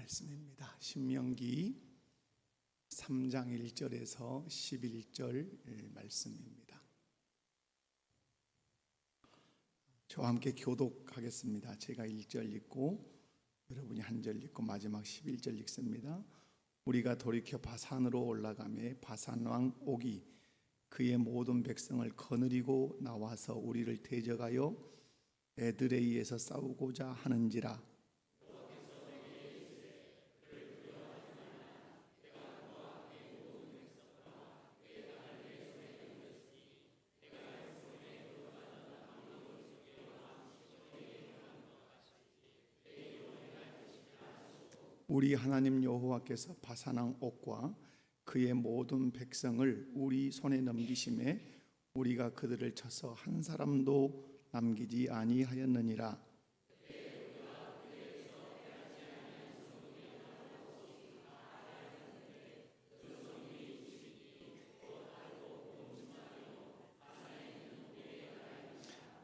말씀입니다. 신명기 3장 1절에서 11절 말씀입니다. 저와 함께 교독하겠습니다. 제가 1절 읽고 여러분이 한 절 읽고 마지막 11절 읽습니다. 우리가 돌이켜 바산으로 올라가매 바산 왕 옥이 그의 모든 백성을 거느리고 나와서 우리를 대적하여 에드레이에서 싸우고자 하는지라. 우리 하나님 여호와께서 바산 왕 옥과 그의 모든 백성을 우리 손에 넘기심에 우리가 그들을 쳐서 한 사람도 남기지 아니하였느니라.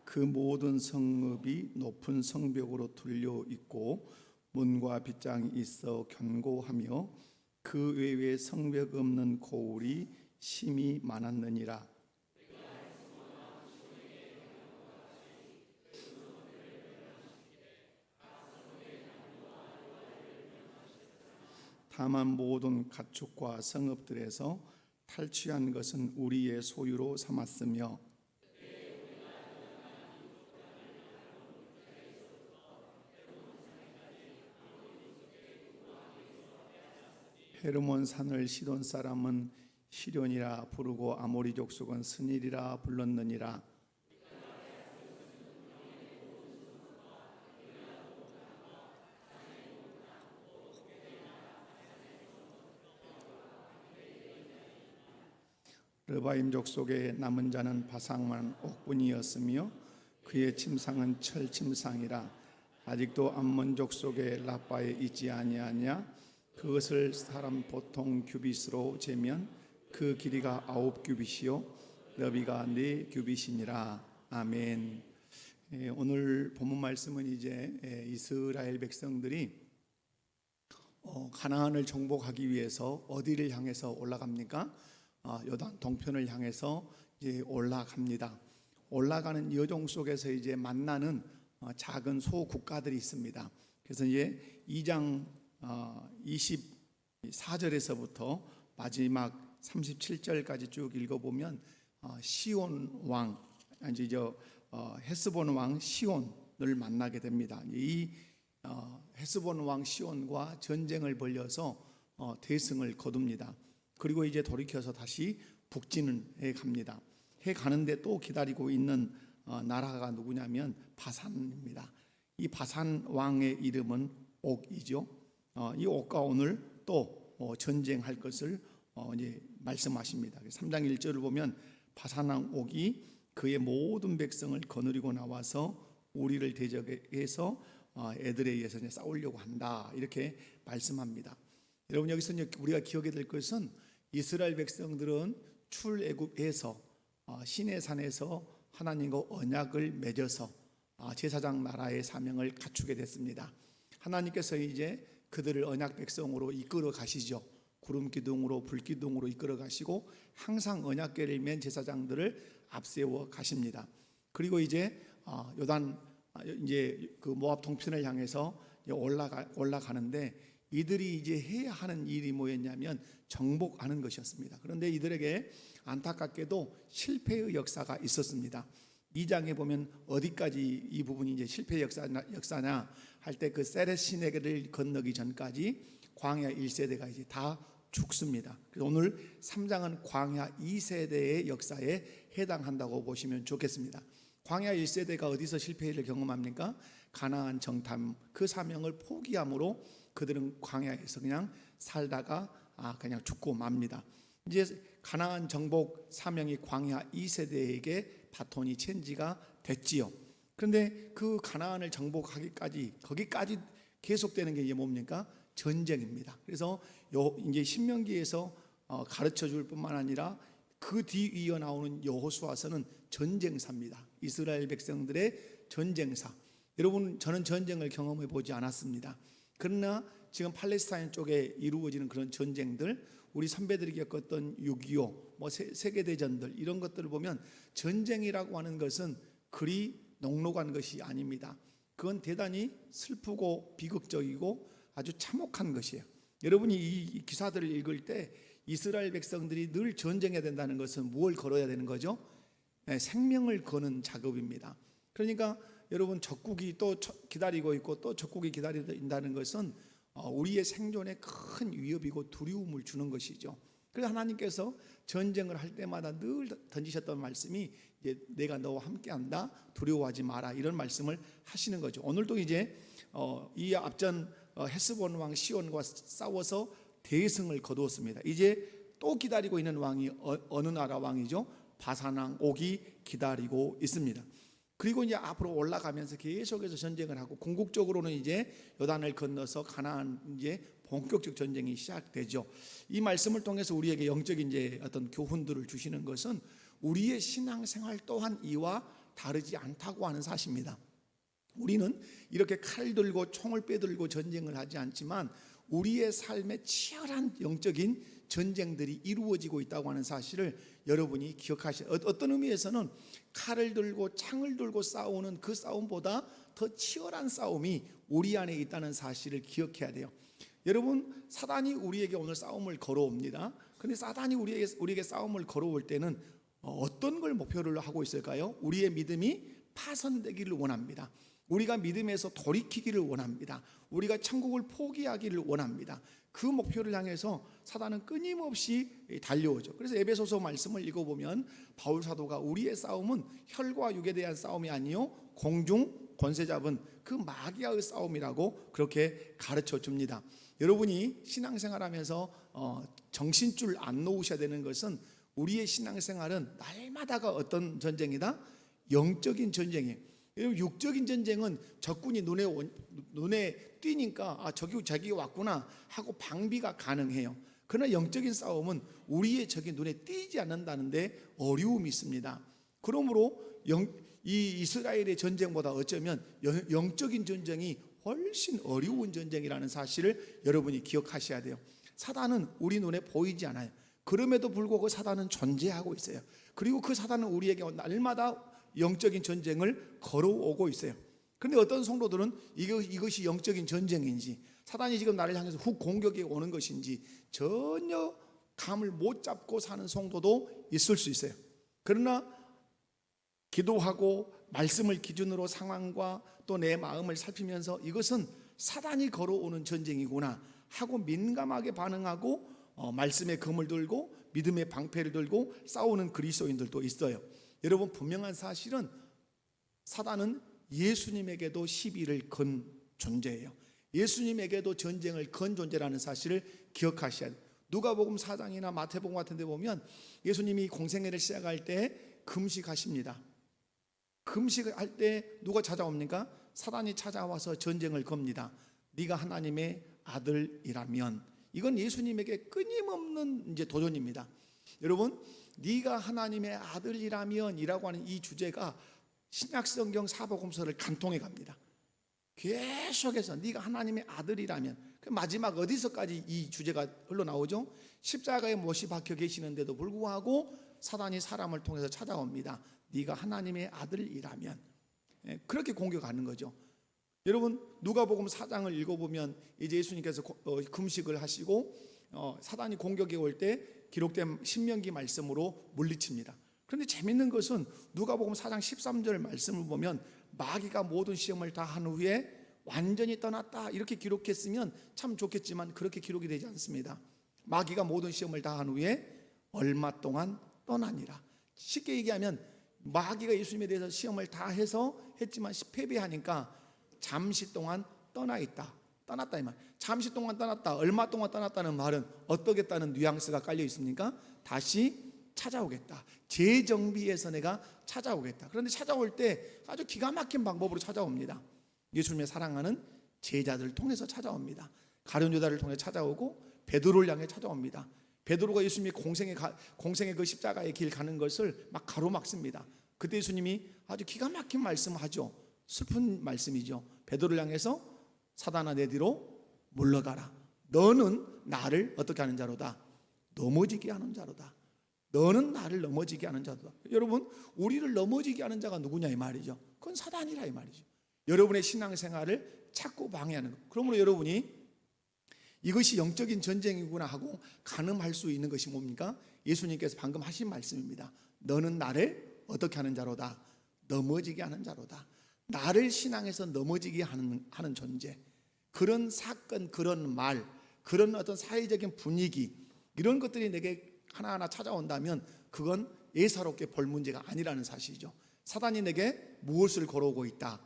그 모든 성읍이 높은 성벽으로 둘려 있고 문과 빗장이 있어 견고하며 그 외에 성벽 없는 고울이 심히 많았느니라. 다만 모든 가축과 성읍들에서 탈취한 것은 우리의 소유로 삼았으며 헤르몬 산을 시돈 사람은 시련이라 부르고 아모리 족속은 스닐이라 불렀느니라. 르바임 족속의 남은 자는 바산왕 옥뿐이었으며 그의 침상은 철 침상이라. 아직도 암몬 족속의 라빠에 있지 아니하냐. 그것을 사람 보통 규빗으로 재면 그 길이가 9규빗이요 너비가 4규빗이니라. 아멘. 오늘 본문 말씀은 이제 이스라엘 백성들이 가나안을 정복하기 위해서 어디를 향해서 올라갑니까? 요단 동편을 향해서 이제 올라갑니다. 올라가는 여정 속에서 이제 만나는 작은 소국가들이 있습니다. 그래서 이제 2장 24절에서부터 마지막 37절까지 쭉 읽어보면 시온 왕, 이제 헤스본 왕 시온을 만나게 됩니다. 이 헤스본 왕 시온과 전쟁을 벌여서 대승을 거둡니다. 그리고 이제 돌이켜서 다시 북진해 갑니다. 해 가는데 또 기다리고 있는 나라가 누구냐면 바산입니다. 이 바산 왕의 이름은 옥이죠. 이 옥과 오늘 또 전쟁할 것을 이제 말씀하십니다. 3장 1절을 보면 바산 왕 옥이 그의 모든 백성을 거느리고 나와서 우리를 대적해서 에드레이에서 이제 싸우려고 한다, 이렇게 말씀합니다. 여러분, 여기서 이제 우리가 기억해야 될 것은 이스라엘 백성들은 출애굽에서 시내산에서 하나님과 언약을 맺어서 제사장 나라의 사명을 갖추게 됐습니다. 하나님께서 이제 그들을 언약 백성으로 이끌어 가시죠. 구름 기둥으로 불 기둥으로 이끌어 가시고 항상 언약궤를 맨 제사장들을 앞세워 가십니다. 그리고 이제 요단 이제 그 모압 동편을 향해서 올라가는데 이들이 이제 해야 하는 일이 뭐였냐면 정복하는 것이었습니다. 그런데 이들에게 안타깝게도 실패의 역사가 있었습니다. 2장에 보면 어디까지 이 부분이 이제 실패 역사냐 할 때 그 세렛 시내를 건너기 전까지 광야 1세대가 이제 다 죽습니다. 그래서 오늘 3장은 광야 2세대의 역사에 해당한다고 보시면 좋겠습니다. 광야 1세대가 어디서 실패를 경험합니까? 가나안 정탐 그 사명을 포기함으로 그들은 광야에서 그냥 살다가 그냥 죽고 맙니다. 이제 가나안 정복 사명이 광야 2세대에게 바톤이 체인지가 됐지요. 그런데 그 가나안을 정복하기까지 거기까지 계속되는 게 이제 뭡니까? 전쟁입니다. 그래서 이제 신명기에서 가르쳐 줄 뿐만 아니라 그 뒤 이어 나오는 여호수아서는 전쟁사입니다. 이스라엘 백성들의 전쟁사. 여러분, 저는 전쟁을 경험해 보지 않았습니다. 그러나 지금 팔레스타인 쪽에 이루어지는 그런 전쟁들, 우리 선배들이 겪었던 6.25, 뭐 세계대전들, 이런 것들을 보면 전쟁이라고 하는 것은 그리 녹록한 것이 아닙니다. 그건 대단히 슬프고 비극적이고 아주 참혹한 것이에요. 여러분이 이 기사들을 읽을 때 이스라엘 백성들이 늘 전쟁해야 된다는 것은 무엇을 걸어야 되는 거죠? 생명을 거는 작업입니다. 그러니까 여러분, 적국이 또 기다리고 있고 또 적국이 기다린다는 것은 우리의 생존에 큰 위협이고 두려움을 주는 것이죠. 그래서 하나님께서 전쟁을 할 때마다 늘 던지셨던 말씀이 이제 내가 너와 함께한다, 두려워하지 마라, 이런 말씀을 하시는 거죠. 오늘도 이제 이 앞전 헤스본 왕 시온과 싸워서 대승을 거두었습니다. 이제 또 기다리고 있는 왕이 어느 나라 왕이죠? 바산 왕 옥이 기다리고 있습니다. 그리고 이제 앞으로 올라가면서 계속해서 전쟁을 하고 궁극적으로는 이제 요단을 건너서 가나안 이제 본격적 전쟁이 시작되죠. 이 말씀을 통해서 우리에게 영적인 이제 어떤 교훈들을 주시는 것은 우리의 신앙생활 또한 이와 다르지 않다고 하는 사실입니다. 우리는 이렇게 칼 들고 총을 빼들고 전쟁을 하지 않지만 우리의 삶에 치열한 영적인 전쟁들이 이루어지고 있다고 하는 사실을 여러분이 기억하셔야 해요. 어떤 의미에서는 칼을 들고 창을 들고 싸우는 그 싸움보다 더 치열한 싸움이 우리 안에 있다는 사실을 기억해야 돼요. 여러분, 사단이 우리에게 오늘 싸움을 걸어옵니다. 그런데 사단이 우리에게 싸움을 걸어올 때는 어떤 걸 목표로 하고 있을까요? 우리의 믿음이 파손되기를 원합니다. 우리가 믿음에서 돌이키기를 원합니다. 우리가 천국을 포기하기를 원합니다. 그 목표를 향해서 사단은 끊임없이 달려오죠. 그래서 에베소서 말씀을 읽어보면 바울 사도가 우리의 싸움은 혈과 육에 대한 싸움이 아니요 공중 권세 잡은 그 마귀와의 싸움이라고 그렇게 가르쳐 줍니다. 여러분이 신앙생활하면서 정신줄 안 놓으셔야 되는 것은 우리의 신앙생활은 날마다가 어떤 전쟁이다? 영적인 전쟁이에요. 육적인 전쟁은 적군이 눈에 띄니까 적이 왔구나 하고 방비가 가능해요. 그러나 영적인 싸움은 우리의 적이 눈에 띄지 않는다는데 어려움이 있습니다. 그러므로 이 이스라엘의 전쟁보다 어쩌면 영적인 전쟁이 훨씬 어려운 전쟁이라는 사실을 여러분이 기억하셔야 돼요. 사단은 우리 눈에 보이지 않아요. 그럼에도 불구하고 사단은 존재하고 있어요. 그리고 그 사단은 우리에게 날마다 영적인 전쟁을 걸어오고 있어요. 그런데 어떤 성도들은 이것이 영적인 전쟁인지 사단이 지금 나를 향해서 훅 공격이 오는 것인지 전혀 감을 못 잡고 사는 성도도 있을 수 있어요. 그러나 기도하고 말씀을 기준으로 상황과 또 내 마음을 살피면서 이것은 사단이 걸어오는 전쟁이구나 하고 민감하게 반응하고 말씀의 검을 들고 믿음의 방패를 들고 싸우는 그리스도인들도 있어요. 여러분, 분명한 사실은 사단은 예수님에게도 시비를 건 존재예요. 예수님에게도 전쟁을 건 존재라는 사실을 기억하셔야 돼요. 누가복음 4장이나 마태복음 같은 데 보면 예수님이 공생애를 시작할 때 금식하십니다. 금식할 때 누가 찾아옵니까? 사단이 찾아와서 전쟁을 겁니다. 네가 하나님의 아들이라면. 이건 예수님에게 끊임없는 이제 도전입니다. 여러분, 네가 하나님의 아들이라면 이라고 하는 이 주제가 신약성경 사복음서를 간통해 갑니다. 계속해서 네가 하나님의 아들이라면, 그 마지막 어디서까지 이 주제가 흘러나오죠? 십자가에 못이 박혀 계시는데도 불구하고 사단이 사람을 통해서 찾아옵니다. 네가 하나님의 아들이라면. 그렇게 공격하는 거죠. 여러분, 누가복음 4장을 읽어보면 이제 예수님께서 금식을 하시고 사단이 공격해 올 때 기록된 신명기 말씀으로 물리칩니다. 그런데 재밌는 것은 누가복음 4장 13절 말씀을 보면 마귀가 모든 시험을 다 한 후에 완전히 떠났다 이렇게 기록했으면 참 좋겠지만 그렇게 기록이 되지 않습니다. 마귀가 모든 시험을 다 한 후에 얼마 동안 떠나니라. 쉽게 얘기하면 마귀가 예수님에 대해서 시험을 다 해서 했지만 패배하니까 잠시 동안 떠났다 이 말. 잠시 동안 떠났다, 얼마 동안 떠났다는 말은 어떠겠다는 뉘앙스가 깔려 있습니까? 다시 찾아오겠다. 재정비해서 내가 찾아오겠다. 그런데 찾아올 때 아주 기가 막힌 방법으로 찾아옵니다. 예수님의 사랑하는 제자들을 통해서 찾아옵니다. 가룟 유다를 통해 찾아오고 베드로를 향해 찾아옵니다. 베드로가 예수님이 공생의 그 십자가의 길 가는 것을 막 가로막습니다. 그때 예수님이 아주 기가 막힌 말씀을 하죠. 슬픈 말씀이죠. 베드로를 향해서 사단아 내 뒤로 물러가라. 너는 나를 어떻게 하는 자로다? 넘어지게 하는 자로다. 너는 나를 넘어지게 하는 자로다. 여러분, 우리를 넘어지게 하는 자가 누구냐 이 말이죠. 그건 사단이라 이 말이죠. 여러분의 신앙생활을 자꾸 방해하는 것. 그러므로 여러분이 이것이 영적인 전쟁이구나 하고 가늠할 수 있는 것이 뭡니까? 예수님께서 방금 하신 말씀입니다. 너는 나를 어떻게 하는 자로다? 넘어지게 하는 자로다. 나를 신앙에서 넘어지게 하는 존재. 그런 사건, 그런 말, 그런 어떤 사회적인 분위기, 이런 것들이 내게 하나하나 찾아온다면 그건 예사롭게 볼 문제가 아니라는 사실이죠. 사단이 내게 무엇을 걸어오고 있다?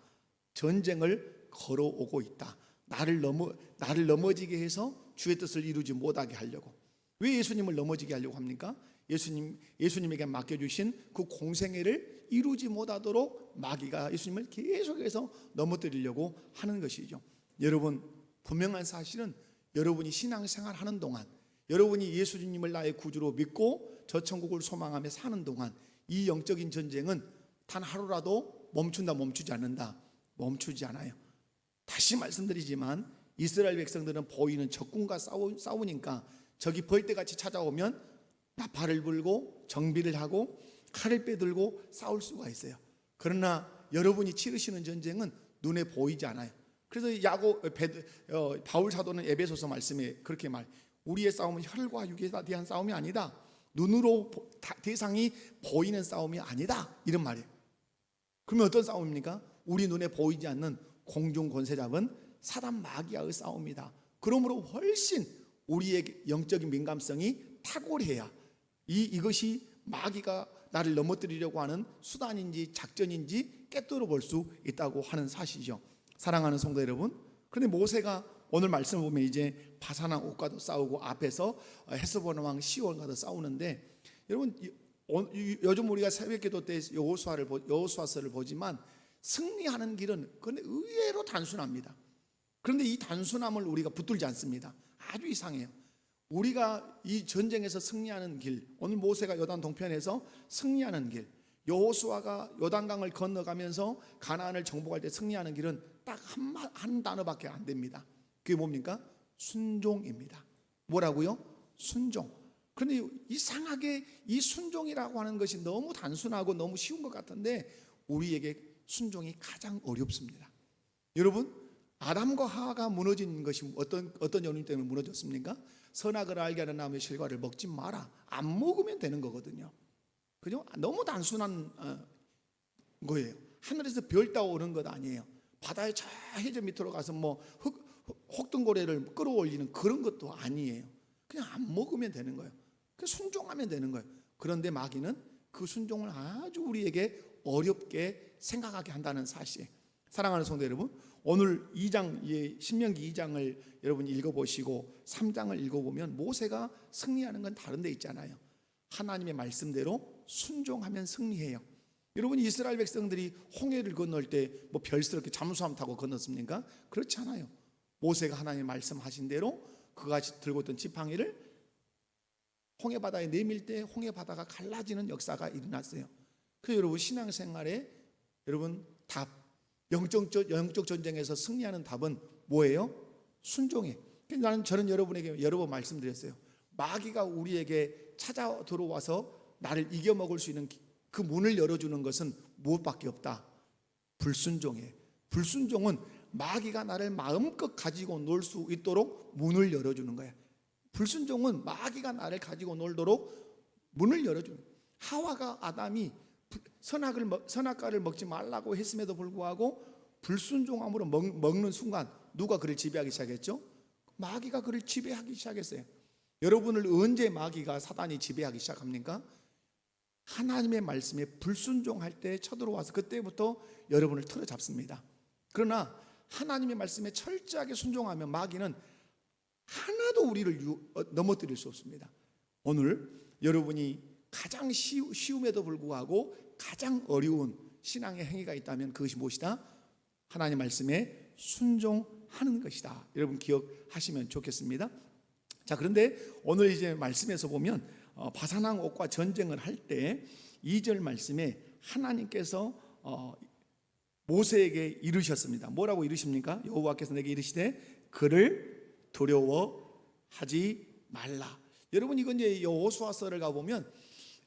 전쟁을 걸어오고 있다. 나를 넘어지게 해서 주의 뜻을 이루지 못하게 하려고. 왜 예수님을 넘어지게 하려고 합니까? 예수님에게 맡겨주신 그 공생애를 이루지 못하도록 마귀가 예수님을 계속해서 넘어뜨리려고 하는 것이죠. 여러분, 분명한 사실은 여러분이 신앙생활하는 동안, 여러분이 예수님을 나의 구주로 믿고 저 천국을 소망하며 사는 동안 이 영적인 전쟁은 단 하루라도 멈추지 않는다. 멈추지 않아요. 다시 말씀드리지만 이스라엘 백성들은 보이는 적군과 싸우니까 적이 벌떼같이 찾아오면 나팔을 불고 정비를 하고 칼을 빼들고 싸울 수가 있어요. 그러나 여러분이 치르시는 전쟁은 눈에 보이지 않아요. 그래서 바울 사도는 에베소서 말씀에 그렇게 우리의 싸움은 혈과 육에 대한 싸움이 아니다. 눈으로 대상이 보이는 싸움이 아니다. 이런 말이에요. 그러면 어떤 싸움입니까? 우리 눈에 보이지 않는 공중 권세 잡은 사단 마귀와의 싸움이다. 그러므로 훨씬 우리의 영적인 민감성이 탁월해야 이것이 마귀가 나를 넘어뜨리려고 하는 수단인지 작전인지 깨뜨려 볼 수 있다고 하는 사실이죠. 사랑하는 성도 여러분, 그런데 모세가 오늘 말씀을 보면 이제 바산왕 옥과도 싸우고 앞에서 헤스본 왕 시온과도 싸우는데, 여러분 요즘 우리가 새벽기도 때 여호수아서를 보지만 승리하는 길은 그런데 의외로 단순합니다. 그런데 이 단순함을 우리가 붙들지 않습니다. 아주 이상해요. 우리가 이 전쟁에서 승리하는 길, 오늘 모세가 요단 동편에서 승리하는 길, 여호수아가 요단강을 건너가면서 가나안을 정복할 때 승리하는 길은 딱 한 단어밖에 안 됩니다. 그게 뭡니까? 순종입니다. 뭐라고요? 순종. 그런데 이상하게 이 순종이라고 하는 것이 너무 단순하고 너무 쉬운 것 같은데 우리에게 순종이 가장 어렵습니다. 여러분, 아담과 하와가 무너진 것이 어떤 연유 때문에 무너졌습니까? 선악을 알게 하는 나무의 실과를 먹지 마라. 안 먹으면 되는 거거든요. 그죠? 너무 단순한 거예요. 하늘에서 별 따오는 것 아니에요. 바다의 저 해저 밑으로 가서 혹등고래를 끌어올리는 그런 것도 아니에요. 그냥 안 먹으면 되는 거예요. 그냥 순종하면 되는 거예요. 그런데 마귀는 그 순종을 아주 우리에게 어렵게 생각하게 한다는 사실. 사랑하는 성도 여러분, 오늘 2장, 신명기 2장을 여러분 읽어보시고 3장을 읽어보면 모세가 승리하는 건 다른 데 있잖아요. 하나님의 말씀대로 순종하면 승리해요. 여러분, 이스라엘 백성들이 홍해를 건널 때 뭐 별스럽게 잠수함 타고 건넜습니까? 그렇지 않아요. 모세가 하나님의 말씀하신 대로 그가 들고 있던 지팡이를 홍해 바다에 내밀 때 홍해 바다가 갈라지는 역사가 일어났어요. 그래서 여러분, 신앙생활에 여러분 답, 영적 전쟁에서 승리하는 답은 뭐예요? 순종이에요. 저는 여러분에게 여러 번 말씀드렸어요. 마귀가 우리에게 찾아 들어와서 나를 이겨먹을 수 있는 그 문을 열어주는 것은 무엇밖에 없다? 불순종이에요. 불순종은 마귀가 나를 마음껏 가지고 놀 수 있도록 문을 열어주는 거예요. 불순종은 마귀가 나를 가지고 놀도록 문을 열어주는 거예요. 하와가 아담이 선악과를 먹지 말라고 했음에도 불구하고 불순종함으로 먹는 순간 누가 그를 지배하기 시작했죠? 마귀가 그를 지배하기 시작했어요. 여러분을 언제 마귀가 사단이 지배하기 시작합니까? 하나님의 말씀에 불순종할 때 쳐들어와서 그때부터 여러분을 틀어잡습니다. 그러나 하나님의 말씀에 철저하게 순종하면 마귀는 하나도 우리를 넘어뜨릴 수 없습니다. 오늘 여러분이 가장 쉬움에도 불구하고 가장 어려운 신앙의 행위가 있다면 그것이 무엇이다? 하나님 말씀에 순종하는 것이다. 여러분 기억하시면 좋겠습니다. 자, 그런데 오늘 이제 말씀에서 보면 바산왕 옥과 전쟁을 할 때 2절 말씀에 하나님께서 모세에게 이르셨습니다. 뭐라고 이르십니까? 여호와께서 내게 이르시되 그를 두려워하지 말라. 여러분, 이건 이제 여호수아서를 가보면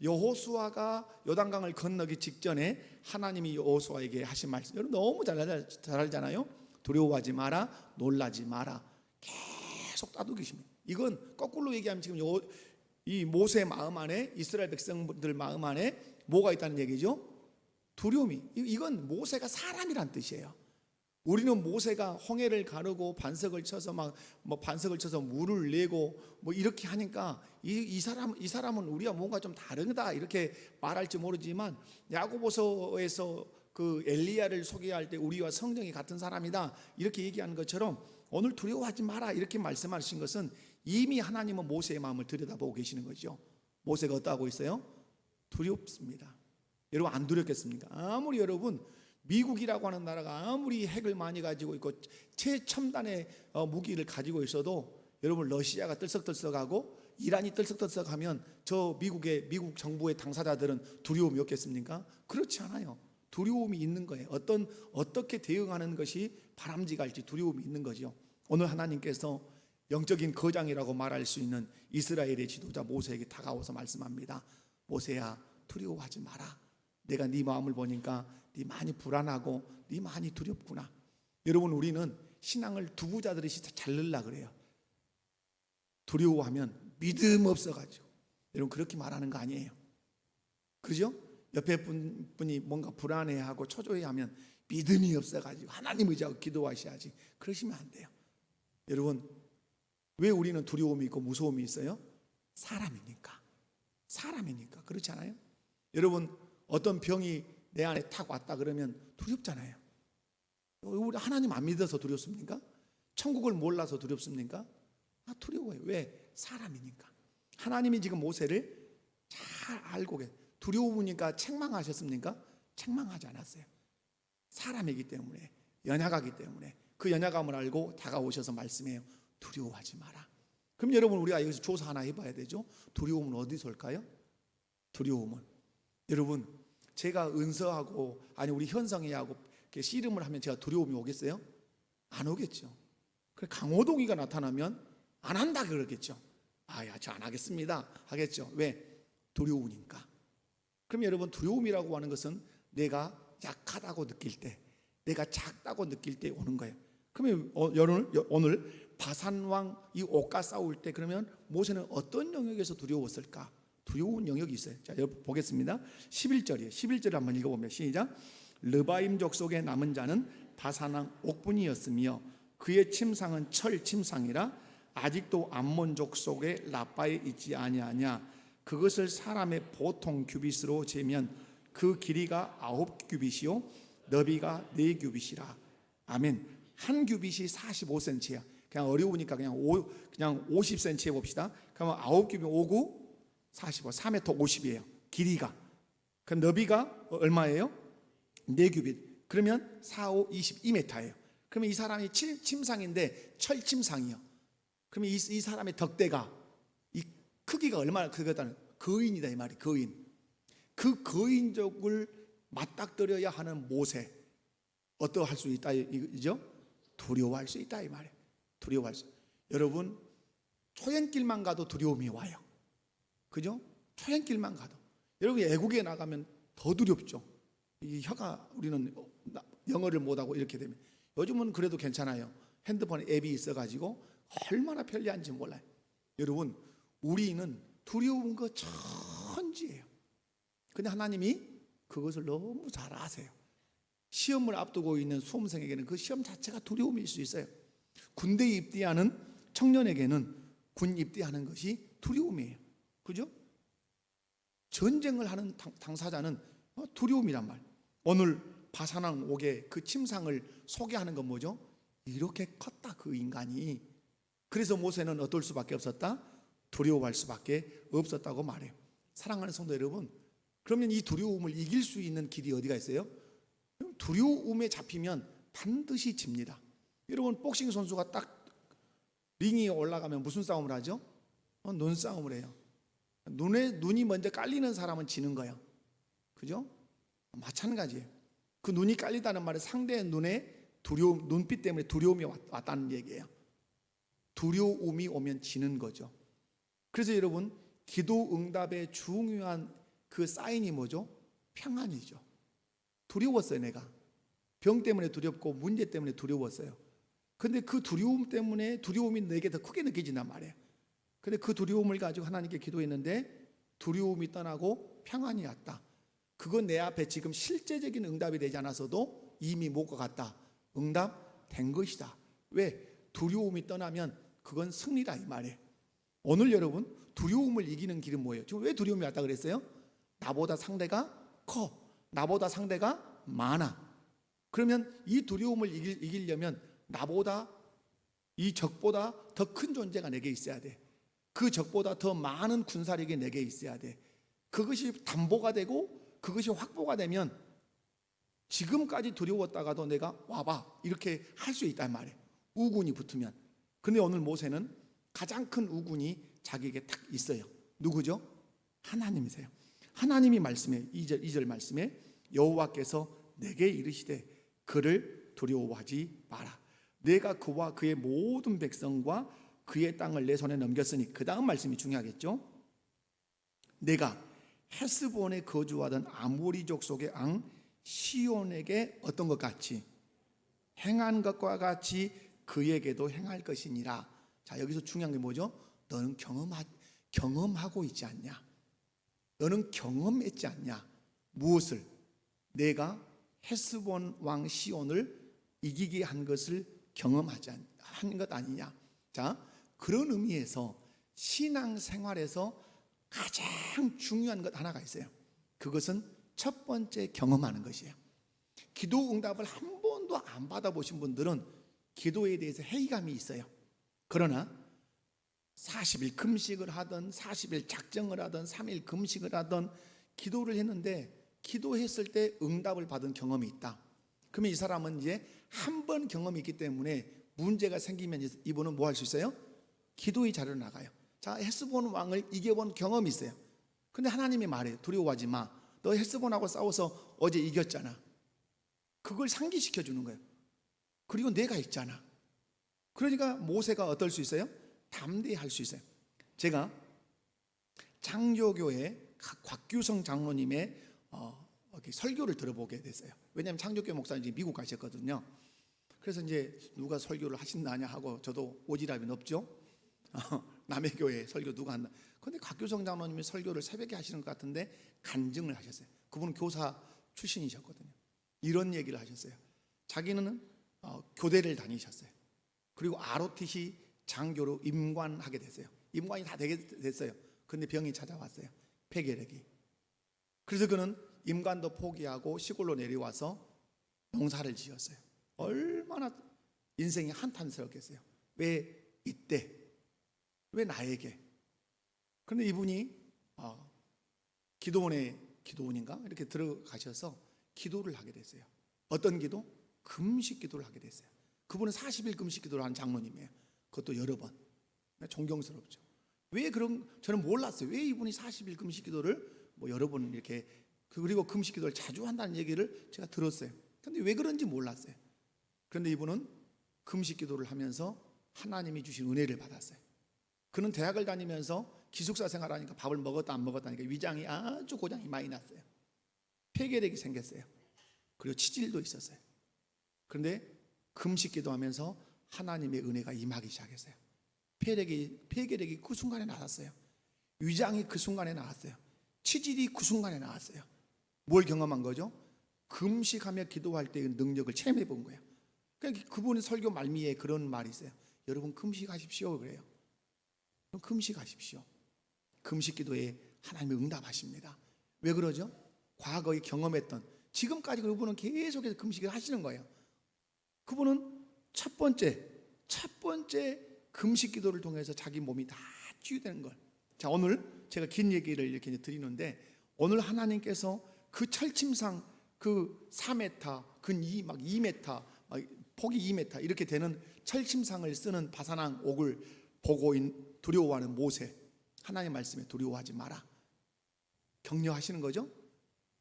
여호수아가 요단강을 건너기 직전에 하나님이 여호수아에게 하신 말씀, 여러분 너무 잘 알잖아요. 두려워하지 마라, 놀라지 마라. 계속 다독이십니다. 이건 거꾸로 얘기하면 지금 이 모세 마음 안에, 이스라엘 백성들 마음 안에 뭐가 있다는 얘기죠? 두려움이. 이건 모세가 사람이란 뜻이에요. 우리는 모세가 홍해를 가르고 반석을 쳐서 반석을 쳐서 물을 내고 이렇게 하니까 이 사람은 우리가 뭔가 좀 다르다 이렇게 말할지 모르지만, 야고보서에서 그 엘리야를 소개할 때 우리와 성정이 같은 사람이다 이렇게 얘기하는 것처럼 오늘 두려워하지 마라 이렇게 말씀하신 것은 이미 하나님은 모세의 마음을 들여다보고 계시는 거죠. 모세가 어떠하고 있어요? 두렵습니다. 여러분, 안 두렵겠습니까? 아무리 여러분 미국이라고 하는 나라가 아무리 핵을 많이 가지고 있고 최첨단의 무기를 가지고 있어도, 여러분 러시아가 들썩들썩하고 이란이 들썩들썩하면 저 미국 정부의 당사자들은 두려움이 없겠습니까? 그렇지 않아요. 두려움이 있는 거예요. 어떻게 대응하는 것이 바람직할지 두려움이 있는 거죠. 오늘 하나님께서 영적인 거장이라고 말할 수 있는 이스라엘의 지도자 모세에게 다가와서 말씀합니다. 모세야, 두려워하지 마라. 내가 네 마음을 보니까 네 많이 불안하고 네 많이 두렵구나. 여러분, 우리는 신앙을 두부자들이 잘르려 그래요. 두려워하면 믿음 없어가지고. 여러분, 그렇게 말하는 거 아니에요. 그죠? 옆에 분이 뭔가 불안해하고 초조해하면 믿음이 없어가지고 하나님 의지하고 기도하셔야지. 그러시면 안 돼요. 여러분, 왜 우리는 두려움이 있고 무서움이 있어요? 사람이니까. 그렇지 않아요? 여러분, 어떤 병이 내 안에 탁 왔다 그러면 두렵잖아요. 우리 하나님 안 믿어서 두렵습니까? 천국을 몰라서 두렵습니까? 두려워요. 왜? 사람이니까. 하나님이 지금 모세를 잘 알고 두려우니까 책망하셨습니까? 책망하지 않았어요. 사람이기 때문에, 연약하기 때문에 그 연약함을 알고 다가오셔서 말씀해요. 두려워하지 마라. 그럼 여러분, 우리가 여기서 조사 하나 해봐야 되죠. 두려움은 어디서 올까요? 두려움은, 여러분, 제가 은서하고 아니 우리 현성이하고 씨름을 하면 제가 두려움이 오겠어요? 안 오겠죠. 그래, 강호동이가 나타나면 안 한다 그러겠죠. 저 안 하겠습니다 하겠죠. 왜? 두려우니까. 그럼 여러분, 두려움이라고 하는 것은 내가 약하다고 느낄 때, 내가 작다고 느낄 때 오는 거예요. 그러면 오늘 바산왕 이 옥과 싸울 때, 그러면 모세는 어떤 영역에서 두려웠을까? 두려운 영역이 있어요. 자, 여러분 보겠습니다. 11절이에요. 11절을 한번 읽어보면 시작. 르바임족 속에 남은 자는 바산왕 옥분이었으며 그의 침상은 철 침상이라 아직도 암몬족 속에 라빠에 있지 아니하냐. 그것을 사람의 보통 규빗으로 재면 그 길이가 9규빗이요 너비가 4규빗이라. 아멘. 한 규빗이 45cm야. 그냥 어려우니까 그냥 50cm 해봅시다. 그러면 9규빗 5구 45, 4m 50이에요. 길이가. 그럼 너비가 얼마예요? 4규빗. 그러면 4, 5, 22m예요. 그러면 이 사람이 침상인데 철침상이요. 그러면 이 사람의 덕대가, 이 크기가 얼마나 크겠다는, 거인이다 이 말이. 거인. 그 거인족을 맞닥뜨려야 하는 모세, 어떠할 수 있다 이죠? 두려워할 수 있다 이 말이에요. 두려워할 수. 여러분, 초행길만 가도 두려움이 와요. 그죠? 초행길만 가도. 여러분, 애국에 나가면 더 두렵죠. 이 혀가, 우리는 영어를 못하고 이렇게 되면. 요즘은 그래도 괜찮아요. 핸드폰에 앱이 있어가지고 얼마나 편리한지 몰라요. 여러분, 우리는 두려운 거 천지예요. 근데 하나님이 그것을 너무 잘 아세요. 시험을 앞두고 있는 수험생에게는 그 시험 자체가 두려움일 수 있어요. 군대에 입대하는 청년에게는 군 입대하는 것이 두려움이에요. 그죠? 전쟁을 하는 당사자는 두려움이란 말. 오늘 바산왕 옥의 그 침상을 소개하는 건 뭐죠? 이렇게 컸다 그 인간이. 그래서 모세는 어떨 수밖에 없었다? 두려워할 수밖에 없었다고 말해요. 사랑하는 성도 여러분, 그러면 이 두려움을 이길 수 있는 길이 어디가 있어요? 두려움에 잡히면 반드시 집니다. 여러분, 복싱 선수가 딱 링에 올라가면 무슨 싸움을 하죠? 눈싸움을 해요. 눈이 먼저 깔리는 사람은 지는 거예요. 그죠? 마찬가지예요. 그 눈이 깔리다는 말은 상대의 눈에 눈빛 때문에 두려움이 왔다는 얘기예요. 두려움이 오면 지는 거죠. 그래서 여러분, 기도 응답의 중요한 그 사인이 뭐죠? 평안이죠. 두려웠어요. 내가 병 때문에 두렵고 문제 때문에 두려웠어요. 근데 그 두려움 때문에 두려움이 내게 더 크게 느껴진단 말이에요. 근데 그 두려움을 가지고 하나님께 기도했는데 두려움이 떠나고 평안이 왔다. 그건 내 앞에 지금 실제적인 응답이 되지 않았어도 이미 뭐가 같다. 응답된 것이다. 왜? 두려움이 떠나면 그건 승리다 이 말이에요. 오늘 여러분, 두려움을 이기는 길은 뭐예요? 지금 왜 두려움이 왔다 그랬어요? 나보다 상대가 커. 나보다 상대가 많아. 그러면 이 두려움을 이기려면 나보다, 이 적보다 더 큰 존재가 내게 있어야 돼. 그 적보다 더 많은 군사력이 내게 있어야 돼. 그것이 담보가 되고 그것이 확보가 되면 지금까지 두려웠다가도 내가 와봐 이렇게 할 수 있단 말이에요. 우군이 붙으면. 근데 오늘 모세는 가장 큰 우군이 자기에게 딱 있어요. 누구죠? 하나님이세요. 하나님이 말씀해 2절 말씀에 여호와께서 내게 이르시되 그를 두려워하지 마라. 내가 그와 그의 모든 백성과 그의 땅을 내 손에 넘겼으니, 그 다음 말씀이 중요하겠죠. 내가 헤스본에 거주하던 아모리 족속의 왕 시온에게 어떤 것 같이 행한 것과 같이 그에게도 행할 것이니라. 자, 여기서 중요한 게 뭐죠? 너는 경험하고 있지 않냐? 너는 경험했지 않냐? 무엇을? 내가 헤스본 왕 시온을 이기게 한 것을 경험하지 한 것 아니냐? 자, 그런 의미에서 신앙생활에서 가장 중요한 것 하나가 있어요. 그것은 첫 번째 경험하는 것이에요. 기도 응답을 한 번도 안 받아보신 분들은 기도에 대해서 회의감이 있어요. 그러나 40일 금식을 하든 40일 작정을 하든 3일 금식을 하든 기도를 했는데 기도했을 때 응답을 받은 경험이 있다. 그러면 이 사람은 이제 한 번 경험이 있기 때문에 문제가 생기면 이분은 뭐 할 수 있어요? 기도의 자리로 나가요. 자, 헤스본 왕을 이겨본 경험이 있어요. 근데 하나님이 말해요. 두려워하지 마. 너 헤스본하고 싸워서 어제 이겼잖아. 그걸 상기시켜 주는 거예요. 그리고 내가 있잖아. 그러니까 모세가 어떨 수 있어요? 담대히 할 수 있어요. 제가 창조교회 곽규성 장로님의 설교를 들어보게 됐어요. 왜냐하면 창조교회 목사님 이제 미국 가셨거든요. 그래서 이제 누가 설교를 하신다냐 하고 저도 오지랖이 높죠. 남의 교회 설교 누가 한다. 그런데 곽규성 장로님이 설교를 새벽에 하시는 것 같은데 간증을 하셨어요. 그분은 교사 출신이셨거든요. 이런 얘기를 하셨어요. 자기는 교대를 다니셨어요. 그리고 ROTC 장교로 임관하게 됐어요. 임관이 다 되게 됐어요. 그런데 병이 찾아왔어요. 폐결핵이. 그래서 그는 임관도 포기하고 시골로 내려와서 농사를 지었어요. 얼마나 인생이 한탄스럽겠어요. 왜 이때? 왜 나에게? 그런데 이분이 기도원인가 이렇게 들어가셔서 기도를 하게 됐어요. 어떤 기도? 금식 기도를 하게 됐어요. 그분은 40일 금식 기도를 한 장로님이에요. 그것도 여러 번. 존경스럽죠. 왜 저는 몰랐어요. 왜 이분이 40일 금식 기도를 뭐 여러 번 이렇게, 그리고 금식 기도를 자주 한다는 얘기를 제가 들었어요. 근데 왜 그런지 몰랐어요. 그런데 이분은 금식 기도를 하면서 하나님이 주신 은혜를 받았어요. 그는 대학을 다니면서 기숙사 생활하니까 밥을 먹었다 안 먹었다니까 위장이 아주 고장이 많이 났어요. 폐결핵이 생겼어요. 그리고 치질도 있었어요. 그런데 금식 기도하면서 하나님의 은혜가 임하기 시작했어요. 폐결핵이 그 순간에 나왔어요. 위장이 그 순간에 나왔어요. 치질이 그 순간에 나왔어요. 뭘 경험한 거죠? 금식하며 기도할 때의 능력을 체험해 본 거예요. 그러니까 그분의 설교 말미에 그런 말이 있어요. 여러분 금식하십시오 그래요. 금식하십시오. 금식 기도에 하나님이 응답하십니다. 왜 그러죠? 과거에 경험했던, 지금까지 그분은 계속해서 금식을 하시는 거예요. 그분은 첫 번째 금식 기도를 통해서 자기 몸이 다 치유되는 걸. 자, 오늘 제가 긴 얘기를 이렇게 드리는데, 오늘 하나님께서 그 철침상 그 4m, 근 2m, 폭이 2m 이렇게 되는 철침상을 쓰는 바사랑 옥을 보고 두려워하는 모세, 하나님 말씀에 두려워하지 마라 격려하시는 거죠.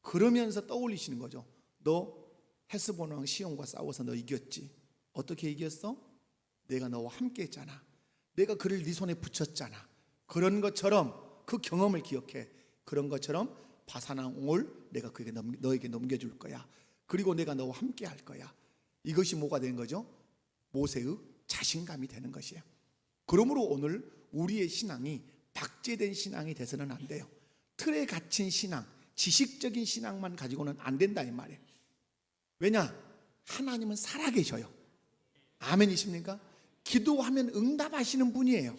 그러면서 떠올리시는 거죠. 너 헤스본 왕 시온과 싸워서 너 이겼지. 어떻게 이겼어? 내가 너와 함께 했잖아. 내가 그를 네 손에 붙였잖아. 그런 것처럼 그 경험을 기억해. 그런 것처럼 바사나옹을 내가 너에게 넘겨줄 거야. 그리고 내가 너와 함께 할 거야. 이것이 뭐가 되는 거죠? 모세의 자신감이 되는 것이에요. 그러므로 오늘 우리의 신앙이 박제된 신앙이 돼서는 안 돼요. 틀에 갇힌 신앙, 지식적인 신앙만 가지고는 안 된다 이 말이에요. 왜냐? 하나님은 살아계셔요. 아멘이십니까? 기도하면 응답하시는 분이에요.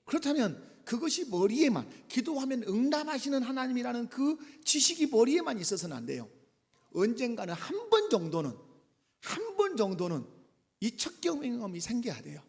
그렇다면 그것이 머리에만, 기도하면 응답하시는 하나님이라는 그 지식이 머리에만 있어서는 안 돼요. 언젠가는 한 번 정도는 이 첫 경험이 생겨야 돼요.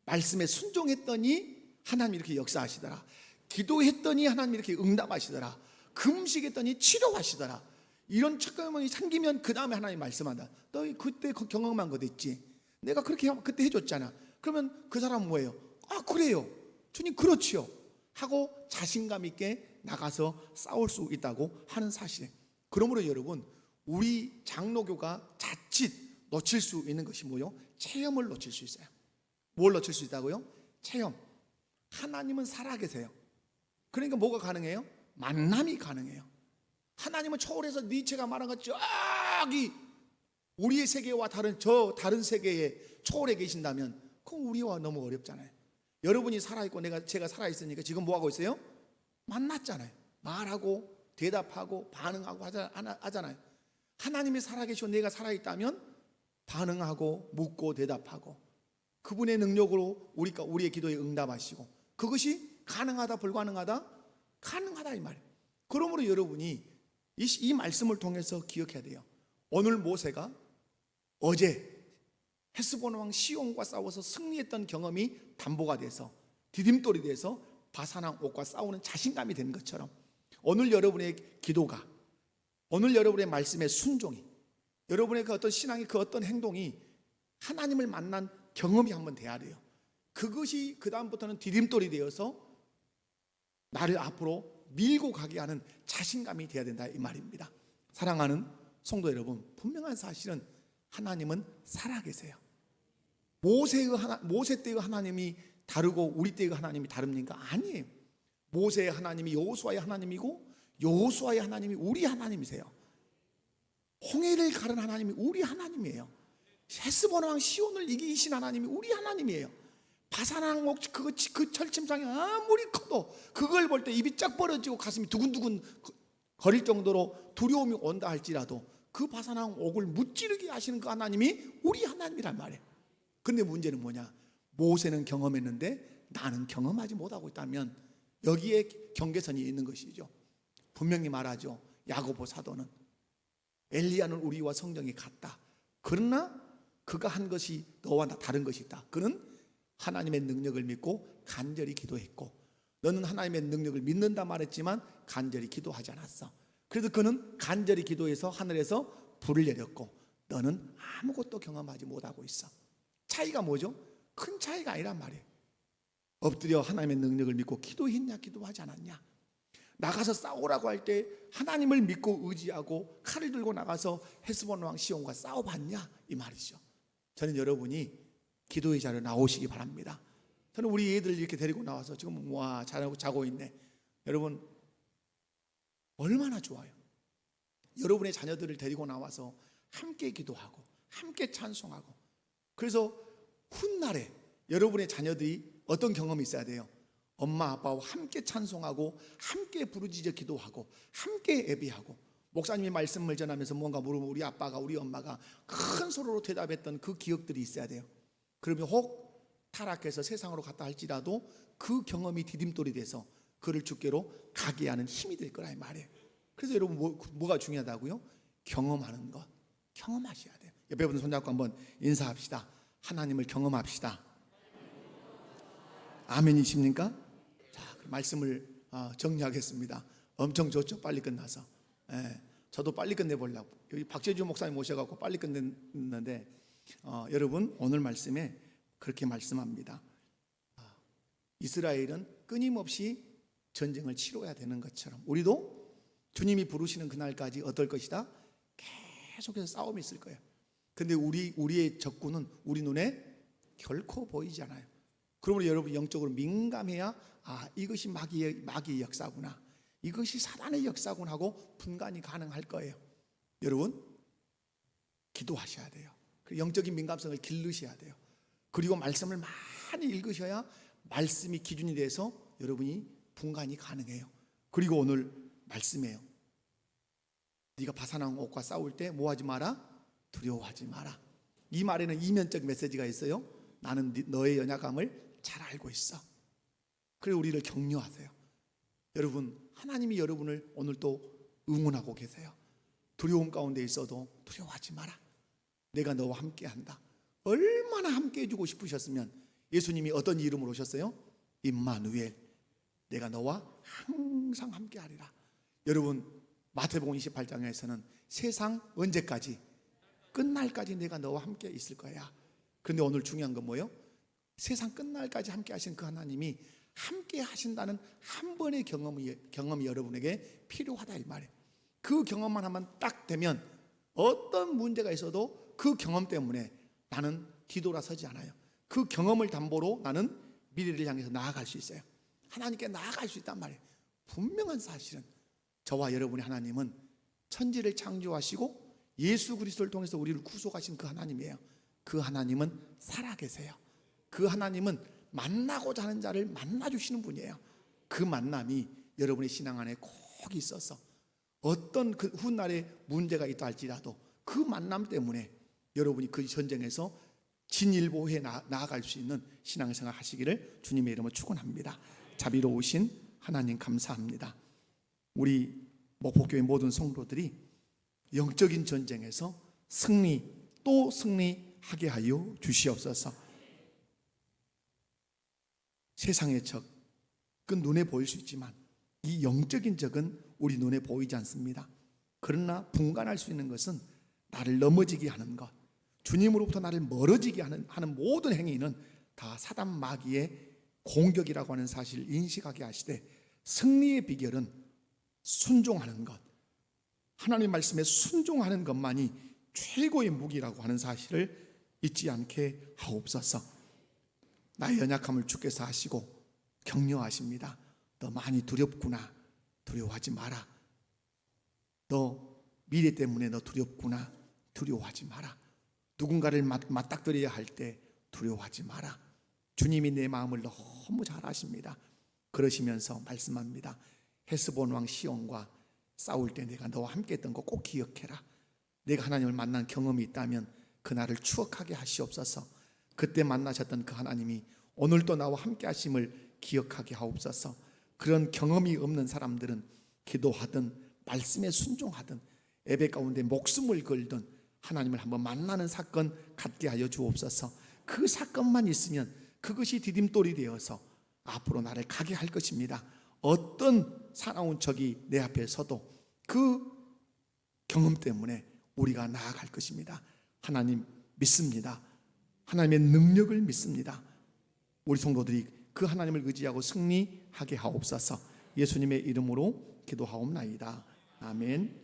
말씀에 순종했더니 하나님이 이렇게 역사하시더라. 기도했더니 하나님이 이렇게 응답하시더라. 금식했더니 치료하시더라. 이런 첫 경험이 생기면 그 다음에 하나님 말씀한다. 너 그때 그 경험한 거 됐지? 내가 그렇게 그때 해줬잖아. 그러면 그 사람은 뭐예요? 아 그래요 주님 그렇지요 하고 자신감 있게 나가서 싸울 수 있다고 하는 사실이에요. 그러므로 여러분, 우리 장로교가 자칫 놓칠 수 있는 것이 뭐요? 체험을 놓칠 수 있어요. 뭘 놓칠 수 있다고요? 체험. 하나님은 살아계세요. 그러니까 뭐가 가능해요? 만남이 가능해요. 하나님은 초월해서 니체가 말한 것 저기 우리의 세계와 다른 세계에 초월해 계신다면 그건 우리와 너무 어렵잖아요. 여러분이 살아있고 제가 살아있으니까 지금 뭐하고 있어요? 만났잖아요. 말하고 대답하고 반응하고 하잖아요. 하나님이 살아계시고 내가 살아있다면 반응하고 묻고 대답하고 그분의 능력으로 우리의 기도에 응답하시고, 그것이 가능하다 불가능하다? 가능하다 이 말이에요. 그러므로 여러분이 이 말씀을 통해서 기억해야 돼요. 오늘 모세가 어제 헤스본 왕 시온과 싸워서 승리했던 경험이 담보가 돼서 디딤돌이 돼서 바사랑 옥과 싸우는 자신감이 되는 것처럼, 오늘 여러분의 기도가, 오늘 여러분의 말씀의 순종이, 여러분의 그 어떤 신앙이, 그 어떤 행동이 하나님을 만난 경험이 한번 돼야 돼요. 그것이 그 다음부터는 디딤돌이 되어서 나를 앞으로 밀고 가게 하는 자신감이 돼야 된다 이 말입니다. 사랑하는 성도 여러분, 분명한 사실은 하나님은 살아계세요. 모세 때의 하나님이 다르고 우리 때의 하나님이 다릅니까? 아니에요. 모세의 하나님이 여호수아의 하나님이고 여호수아의 하나님이 우리 하나님이세요. 홍해를 가른 하나님이 우리 하나님이에요. 헤스본 왕 시온을 이기신 하나님이 우리 하나님이에요. 바사랑 옥 그 철침상이 아무리 커도 그걸 볼 때 입이 쫙 벌어지고 가슴이 두근두근 거릴 정도로 두려움이 온다 할지라도 그 바사랑 옥을 무찌르게 하시는 그 하나님이 우리 하나님이란 말이에요. 근데 문제는 뭐냐? 모세는 경험했는데 나는 경험하지 못하고 있다면 여기에 경계선이 있는 것이죠. 분명히 말하죠. 야고보 사도는 엘리야는 우리와 성정이 같다. 그러나 그가 한 것이 너와 나 다른 것이 있다. 그는 하나님의 능력을 믿고 간절히 기도했고, 너는 하나님의 능력을 믿는다 말했지만 간절히 기도하지 않았어. 그래서 그는 간절히 기도해서 하늘에서 불을 내렸고 너는 아무것도 경험하지 못하고 있어. 차이가 뭐죠? 큰 차이가 아니란 말이에요. 엎드려 하나님의 능력을 믿고 기도했냐 기도하지 않았냐. 나가서 싸우라고 할 때 하나님을 믿고 의지하고 칼을 들고 나가서 헤스본 왕 시온과 싸워봤냐 이 말이죠. 저는 여러분이 기도의 자리에 나오시기 바랍니다. 저는 우리 애들 이렇게 데리고 나와서 지금 와 잘하고 자고 있네. 여러분 얼마나 좋아요. 여러분의 자녀들을 데리고 나와서 함께 기도하고 함께 찬송하고, 그래서 훗날에 여러분의 자녀들이 어떤 경험이 있어야 돼요? 엄마 아빠와 함께 찬송하고 함께 부르짖어 기도하고 함께 예배하고, 목사님이 말씀을 전하면서 뭔가 물으면 우리 아빠가 우리 엄마가 큰 소리로 대답했던 그 기억들이 있어야 돼요. 그러면 혹 타락해서 세상으로 갔다 할지라도 그 경험이 디딤돌이 돼서 그를 주께로 가게 하는 힘이 될 거라 이 말이에요. 그래서 여러분 뭐가 중요하다고요? 경험하는 것, 경험하셔야 돼요. 옆에 분 손잡고 한번 인사합시다. 하나님을 경험합시다. 아멘이십니까? 자, 말씀을 정리하겠습니다. 엄청 좋죠. 빨리 끝나서. 저도 빨리 끝내보려고 여기 박재주 목사님 모셔갖고 빨리 끝냈는데, 여러분 오늘 말씀에 그렇게 말씀합니다. 이스라엘은 끊임없이 전쟁을 치러야 되는 것처럼 우리도 주님이 부르시는 그날까지 어떨 것이다? 계속해서 싸움이 있을 거예요. 근데 우리의 적군은 우리 눈에 결코 보이지 않아요. 그러므로 여러분 영적으로 민감해야 이것이 마귀의 역사구나, 이것이 사단의 역사구나 하고 분간이 가능할 거예요. 여러분 기도하셔야 돼요. 영적인 민감성을 기르셔야 돼요. 그리고 말씀을 많이 읽으셔야 말씀이 기준이 돼서 여러분이 분간이 가능해요. 그리고 오늘 말씀이에요. 네가 파산한 옷과 싸울 때 뭐하지 마라? 두려워하지 마라. 이 말에는 이면적 메시지가 있어요. 나는 너의 연약함을 잘 알고 있어. 그래 우리를 격려하세요. 여러분 하나님이 여러분을 오늘 또 응원하고 계세요. 두려움 가운데 있어도 두려워하지 마라. 내가 너와 함께한다. 얼마나 함께해 주고 싶으셨으면 예수님이 어떤 이름으로 오셨어요? 임마누엘, 내가 너와 항상 함께하리라. 여러분 마태복음 28장에서는 세상 언제까지? 끝날까지 내가 너와 함께 있을 거야. 그런데 오늘 중요한 건 뭐예요? 세상 끝날까지 함께 하신 그 하나님이 함께 하신다는 한 번의 경험이 여러분에게 필요하다 이 말이에요. 그 경험만 하면 딱 되면 어떤 문제가 있어도 그 경험 때문에 나는 뒤돌아서지 않아요. 그 경험을 담보로 나는 미래를 향해서 나아갈 수 있어요. 하나님께 나아갈 수 있단 말이에요. 분명한 사실은 저와 여러분의 하나님은 천지를 창조하시고 예수 그리스도를 통해서 우리를 구속하신 그 하나님이에요. 그 하나님은 살아계세요. 그 하나님은 만나고자 하는 자를 만나주시는 분이에요. 그 만남이 여러분의 신앙 안에 꼭 있어서 어떤 그 훗날에 문제가 있다 할지라도 그 만남 때문에 여러분이 그 전쟁에서 진일보해 나아갈 수 있는 신앙생활 하시기를 주님의 이름으로 축원합니다. 자비로우신 하나님 감사합니다. 우리 목포교회 모든 성도들이 영적인 전쟁에서 또 승리하게 하여 주시옵소서. 세상의 적, 그 눈에 보일 수 있지만 이 영적인 적은 우리 눈에 보이지 않습니다. 그러나 분간할 수 있는 것은 나를 넘어지게 하는 것, 주님으로부터 나를 멀어지게 하는 모든 행위는 다 사단 마귀의 공격이라고 하는 사실을 인식하게 하시되, 승리의 비결은 순종하는 것, 하나님 말씀에 순종하는 것만이 최고의 무기라고 하는 사실을 잊지 않게 하옵소서. 나의 연약함을 주께서 아시고 격려하십니다. 너 많이 두렵구나. 두려워하지 마라. 너 미래 때문에 너 두렵구나. 두려워하지 마라. 누군가를 맞닥뜨려야 할 때 두려워하지 마라. 주님이 내 마음을 너무 잘 아십니다. 그러시면서 말씀합니다. 헤스본 왕 시온과 싸울 때 내가 너와 함께 했던 거 꼭 기억해라. 내가 하나님을 만난 경험이 있다면 그날을 추억하게 하시옵소서. 그때 만나셨던 그 하나님이 오늘도 나와 함께 하심을 기억하게 하옵소서. 그런 경험이 없는 사람들은 기도하든 말씀에 순종하든 예배 가운데 목숨을 걸든 하나님을 한번 만나는 사건 갖게 하여 주옵소서. 그 사건만 있으면 그것이 디딤돌이 되어서 앞으로 나를 가게 할 것입니다. 어떤 사나운 적이 내 앞에 서도 그 경험 때문에 우리가 나아갈 것입니다. 하나님 믿습니다. 하나님의 능력을 믿습니다. 우리 성도들이 그 하나님을 의지하고 승리하게 하옵소서. 예수님의 이름으로 기도하옵나이다. 아멘.